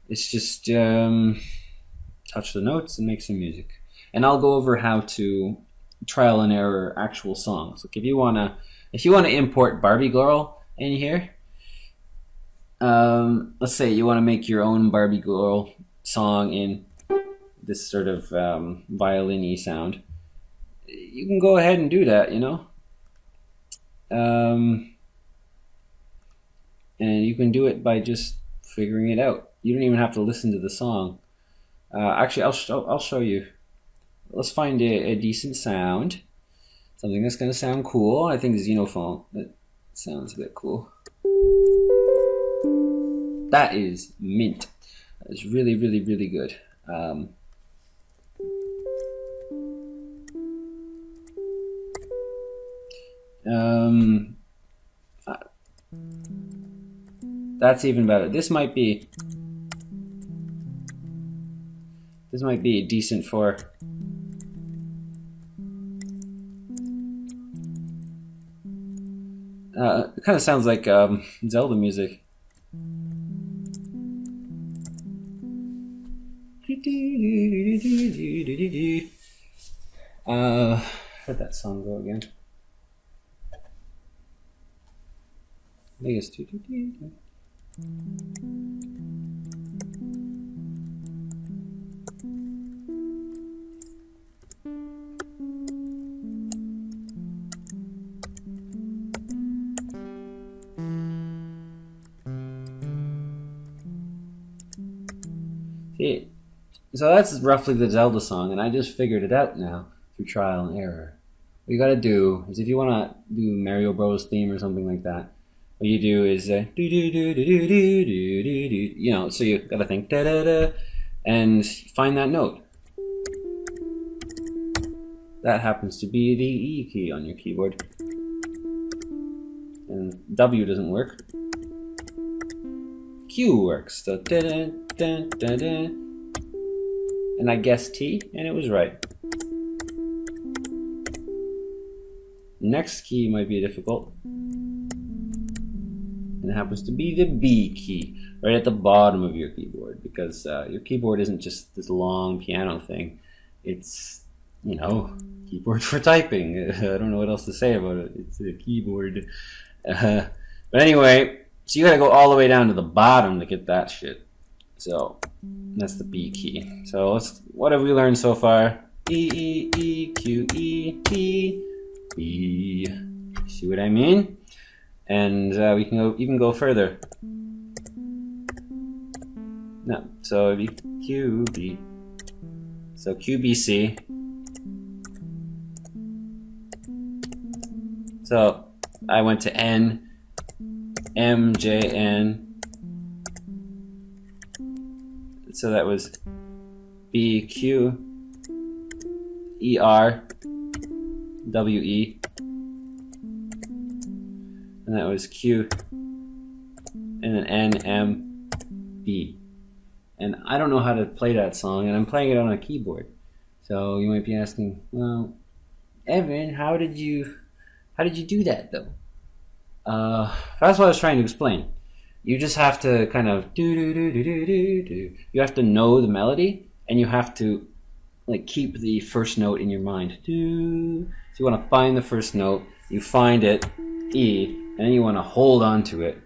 It's just touch the notes and make some music. And I'll go over how to trial and error actual songs. Like if you wanna import Barbie Girl in here, let's say you want to make your own Barbie Girl song in this sort of violin-y sound. You can go ahead and do that, um, and you can do it by just figuring it out. You don't even have to listen to the song. Actually, I'll show you. Let's find a decent sound, something that's going to sound cool. I think Xenophone. That sounds a bit cool. That is mint. That is really, really, really good. That's even better. This might be decent for. It kind of sounds like Zelda music. Where'd that song go again? I think it's See, so that's roughly the Zelda song, and I just figured it out now through trial and error. What you gotta do is, if you wanna do Mario Bros theme or something like that, what you do is so you gotta think da da da, and find that note. That happens to be the E key on your keyboard, and W doesn't work. Q works. So da da da da da, and I guessed T, and it was right. Next key might be difficult. And it happens to be the B key, right at the bottom of your keyboard, because your keyboard isn't just this long piano thing. It's, keyboard for typing. I don't know what else to say about it. It's a keyboard. But anyway, so you gotta go all the way down to the bottom to get that shit. So that's the B key. So what have we learned so far? E, E, E, Q, E, B, B. See what I mean? And we can even go further. No, so it'd be Q, B. So Q, B, C. So I went to N, M, J, N. So that was B, Q, E, R, W, E. And that was Q, and then N, M, B. And I don't know how to play that song, and I'm playing it on a keyboard. So you might be asking, well, Evan, how did you do that though? That's what I was trying to explain. You just have to kind of do. You have to know the melody, and you have to keep the first note in your mind. Do. So you want to find the first note. You find it, E, and then you want to hold on to it.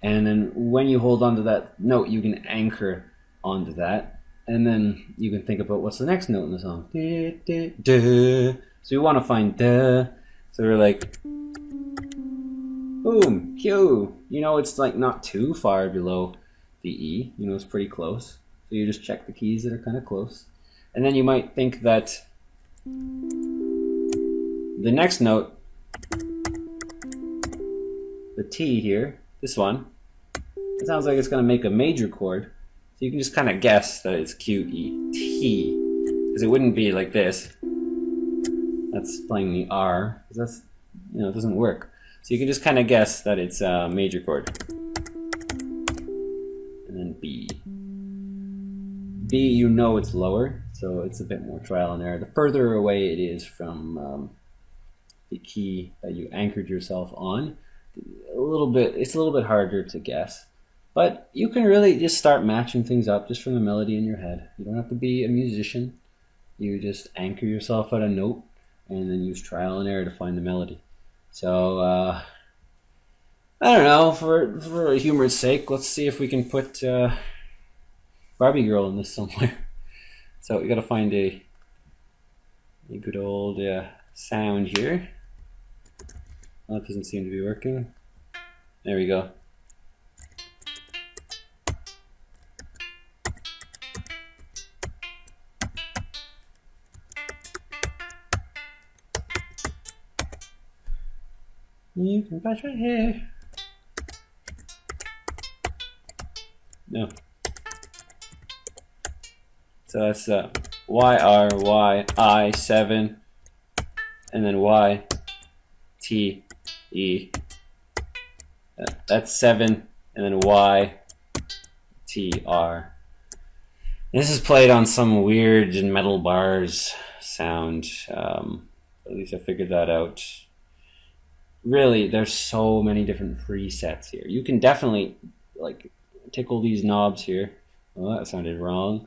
And then when you hold on to that note, you can anchor onto that. And then you can think about what's the next note in the song. So you want to find da. So we're like, boom, Q. It's not too far below the E. It's pretty close. So you just check the keys that are kind of close. And then you might think that the next note, the T here, this one, it sounds like it's going to make a major chord. So you can just kind of guess that it's Q, E, T. Because it wouldn't be like this. That's playing the R. Because that's, it doesn't work. So you can just kind of guess that it's a major chord. And then B. B, it's lower. So it's a bit more trial and error. The further away it is from the key that you anchored yourself on, it's a little bit harder to guess. But you can really just start matching things up just from the melody in your head. You don't have to be a musician. You just anchor yourself at a note and then use trial and error to find the melody. So, I don't know, for humor's sake, let's see if we can put Barbie Girl in this somewhere. So we gotta find a good old sound here. Well, that doesn't seem to be working. There we go. You can brush my hair. No. So that's YRYI7 and then YTE. That's 7 and then YTR. This is played on some weird metal bars sound. At least I figured that out. Really, there's so many different presets here. You can definitely like tickle these knobs here. Oh, that sounded wrong.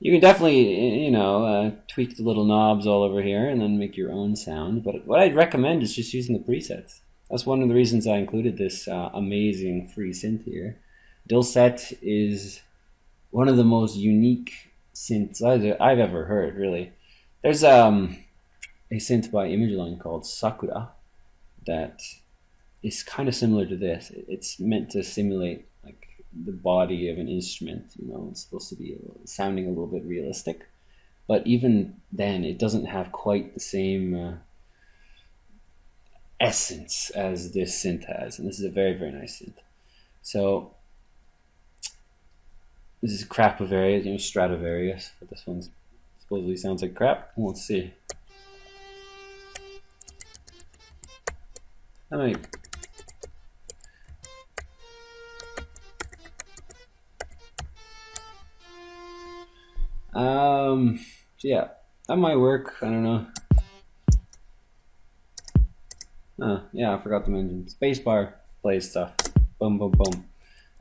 You can definitely, tweak the little knobs all over here and then make your own sound. But what I'd recommend is just using the presets. That's one of the reasons I included this amazing free synth here. Dulcet is one of the most unique synths I've ever heard, really. There's a synth by Imageline called Sakura that is kind of similar to this. It's meant to simulate like the body of an instrument. It's supposed to be sounding a little bit realistic, but even then it doesn't have quite the same essence as this synth has, and this is a very, very nice synth. So this is Crapovarious, Stradivarius, but this one supposedly sounds like crap. Let's see. How many? So yeah, that might work. I don't know. Oh, yeah, I forgot to mention. Spacebar plays stuff. Boom, boom, boom.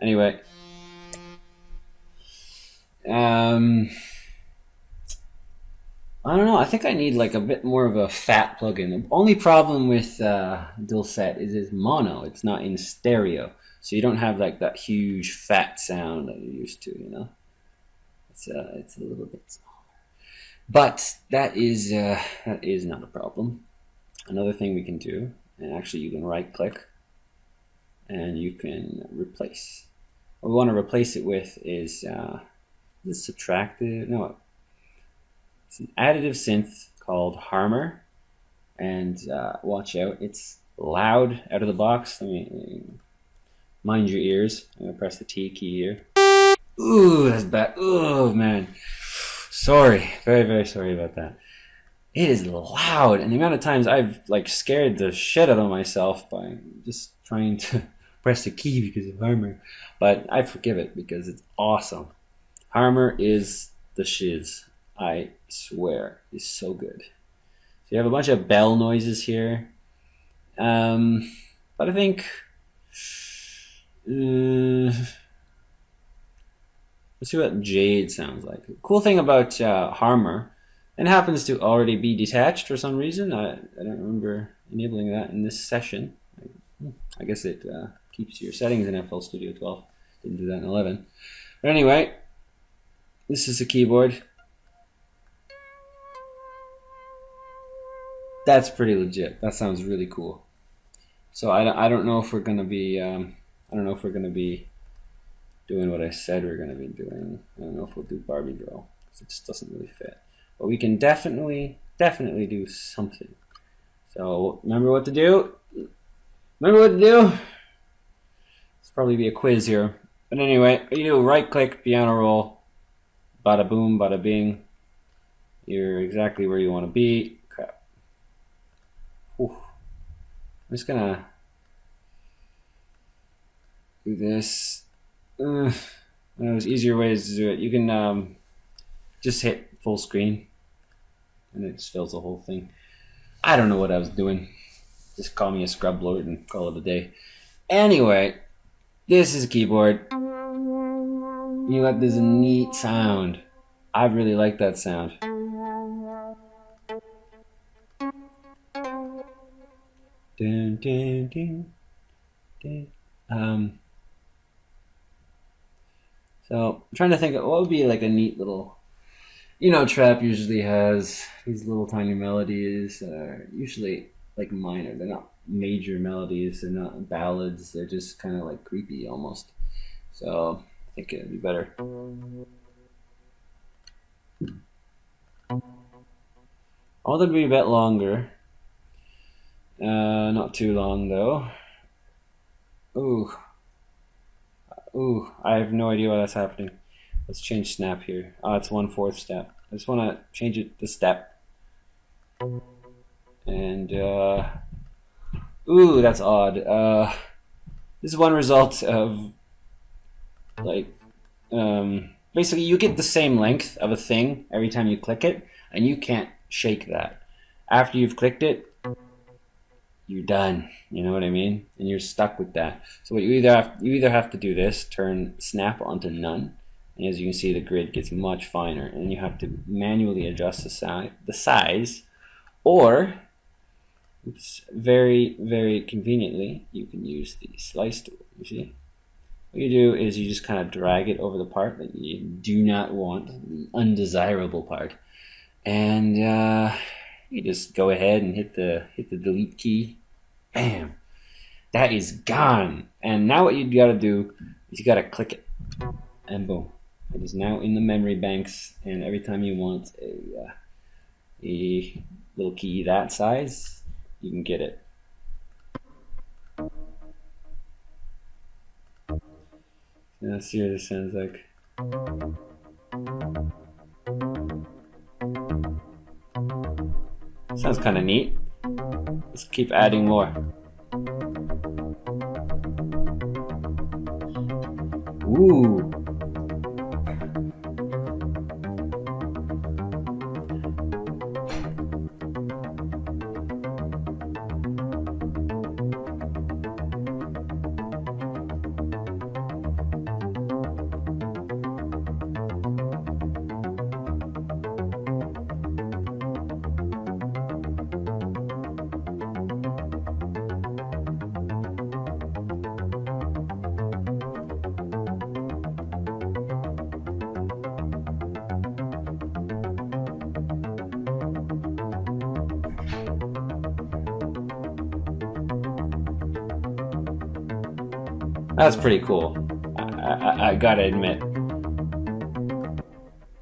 Anyway. I don't know. I think I need like a bit more of a fat plugin. The only problem with Dulcet is it's mono. It's not in stereo, so you don't have like that huge fat sound that you're used to. It's a little bit smaller. But that is not a problem. Another thing we can do, and actually you can right click and you can replace. What we want to replace it with is this subtractive. No. It's an additive synth called Harmer, and watch out, it's loud out of the box. Let me mind your ears. I'm gonna press the T key here. Ooh, that's bad. Oh man, sorry, very, very sorry about that. It is loud, and the amount of times I've like scared the shit out of myself by just trying to press the key because of Harmer, but I forgive it because it's awesome. Harmer is the shiz. I swear, it's so good. So you have a bunch of bell noises here. But I think let's see what Jade sounds like. The cool thing about Harmer, it happens to already be detached for some reason. I don't remember enabling that in this session. I guess it keeps your settings in FL Studio 12. Didn't do that in 11. But anyway, this is the keyboard. That's pretty legit. That sounds really cool. So I don't know if we're gonna be doing what I said we're gonna be doing. I don't know if we'll do Barbie Girl because it just doesn't really fit. But we can definitely do something. So remember what to do. It's probably be a quiz here. But anyway, you do right click, piano roll, bada boom, bada bing. You're exactly where you want to be. I'm just gonna do this. There's easier ways to do it. You can just hit full screen and it just fills the whole thing. I don't know what I was doing. Just call me a scrub lord and call it a day. Anyway, this is a keyboard. You got this neat sound. I really like that sound. Dun, dun, dun, dun. So I'm trying to think of what would be like a neat little, trap usually has these little tiny melodies that are usually like minor. They're not major melodies. They're not ballads. They're just kind of like creepy almost. So I think it'd be better. I want them to be a bit longer. Not too long though. Ooh. Ooh, I have no idea why that's happening. Let's change snap here. Oh, it's 1/4 step. I just want to change it to step. And, ooh, that's odd. This is one result of, like, basically you get the same length of a thing every time you click it, and you can't shake that. After you've clicked it, you're done. You know what I mean? And you're stuck with that. So what you either have to do this, turn snap onto none, and as you can see, the grid gets much finer, and you have to manually adjust the size, or oops, very, very conveniently, you can use the slice tool. You see? What you do is you just kind of drag it over the part that you do not want, the undesirable part, and you just go ahead and hit the delete key. Bam! That is gone. And now what you gotta do is you gotta click it, and boom, it is now in the memory banks. And every time you want a little key that size, you can get it. Let's see what this sounds like. Sounds kind of neat. Let's keep adding more. Ooh. That's pretty cool. I gotta admit.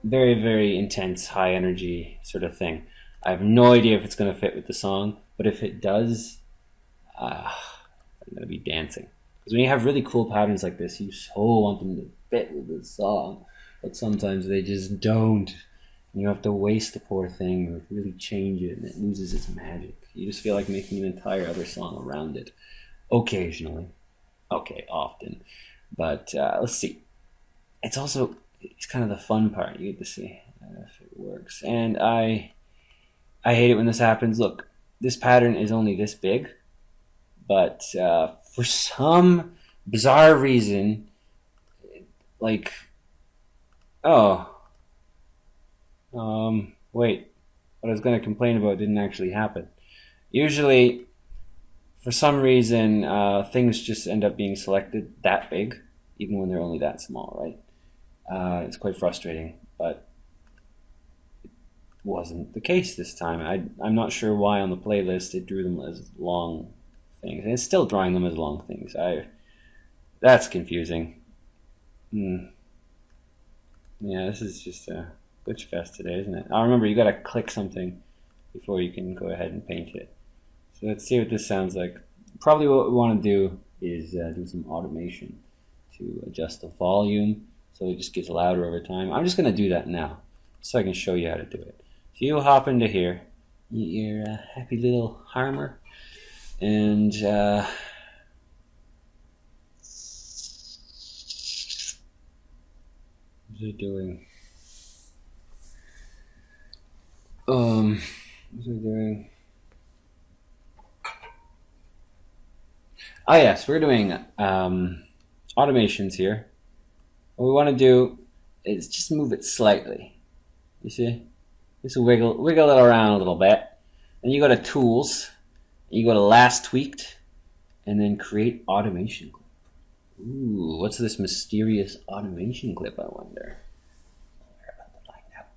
Very, very intense, high energy sort of thing. I have no idea if it's gonna fit with the song, but if it does, I'm gonna be dancing. Because when you have really cool patterns like this, you so want them to fit with the song, but sometimes they just don't. And you have to waste the poor thing or really change it, and it loses its magic. You just feel like making an entire other song around it. Occasionally. Okay, often. But let's see. It's kind of the fun part. You get to see if it works. And I hate it when this happens. Look, this pattern is only this big, but for some bizarre reason, like, oh, wait, what I was going to complain about didn't actually happen. Usually, for some reason, things just end up being selected that big, even when they're only that small, right? It's quite frustrating, but it wasn't the case this time. I'm not sure why on the playlist it drew them as long things, and it's still drawing them as long things. That's confusing. Yeah, this is just a glitch fest today, isn't it? I remember you gotta click something before you can go ahead and paint it. So let's see what this sounds like. Probably what we want to do is do some automation to adjust the volume so it just gets louder over time. I'm just going to do that now so I can show you how to do it. So you'll hop into here, your happy little Harmer, and what's it doing? What's it doing? Oh yes, we're doing automations here. what we want to do is just move it slightly. You see? Just wiggle it around a little bit. Then you go to Tools, you go to Last Tweaked, and then Create Automation Clip. Ooh, what's this mysterious automation clip, I wonder? We're about to find out.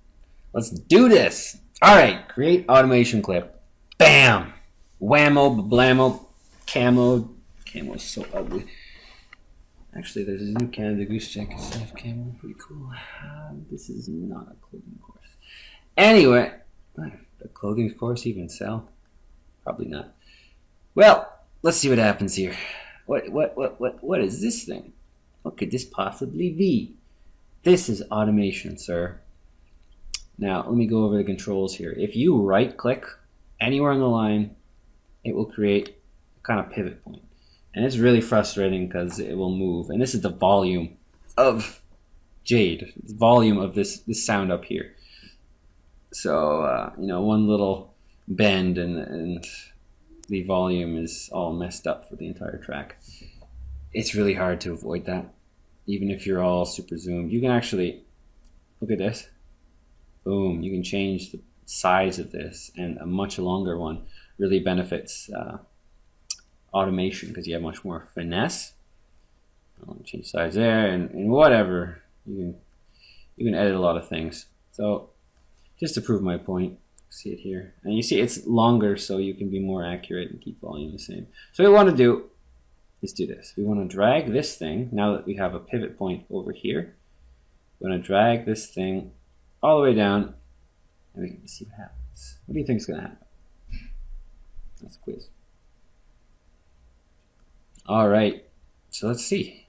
Let's do this! Alright, Create Automation Clip. Bam! Whammo, blammo, camo. Camo's so ugly. Actually, there's a new Canada Goose jacket instead of camo. Pretty cool. This is not a clothing course. Anyway, the clothing course even sell? Probably not. Well, let's see what happens here. What is this thing? What could this possibly be? This is automation, sir. Now, let me go over the controls here. If you right-click anywhere on the line, it will create a kind of pivot point. And it's really frustrating because it will move. And this is the volume of Jade, the volume of this sound up here. So, one little bend and the volume is all messed up for the entire track. It's really hard to avoid that, even if you're all super zoomed. You can actually, look at this. Boom, you can change the size of this, and a much longer one really benefits automation because you have much more finesse. I'll change size there and whatever. You can edit a lot of things. So just to prove my point, see it here. And you see it's longer so you can be more accurate and keep volume the same. So what we want to do is do this. We want to drag this thing, now that we have a pivot point over here, we want to drag this thing all the way down and we can see what happens. What do you think is going to happen? That's a quiz. All right, so let's see.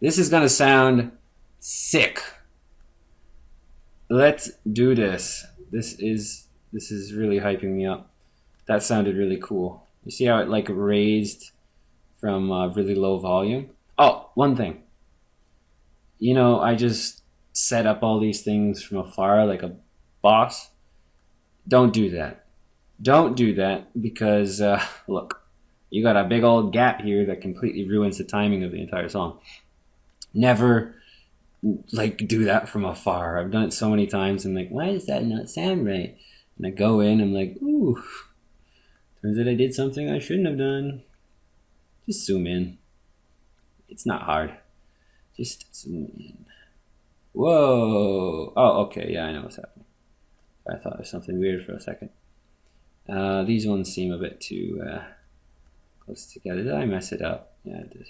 This is gonna sound sick. Let's do this. This is really hyping me up. That sounded really cool. You see how it like raised from really low volume? Oh, one thing. I just set up all these things from afar like a boss. Don't do that. Don't do that because, look, you got a big old gap here that completely ruins the timing of the entire song. Never do that from afar. I've done it so many times. I'm like, why does that not sound right? And I go in, I'm like, ooh. Turns out I did something I shouldn't have done. Just zoom in. It's not hard. Just zoom in. Whoa. Oh, okay. Yeah, I know what's happening. I thought it was something weird for a second. These ones seem a bit too close together. Did I mess it up? Yeah, I did.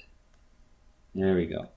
There we go.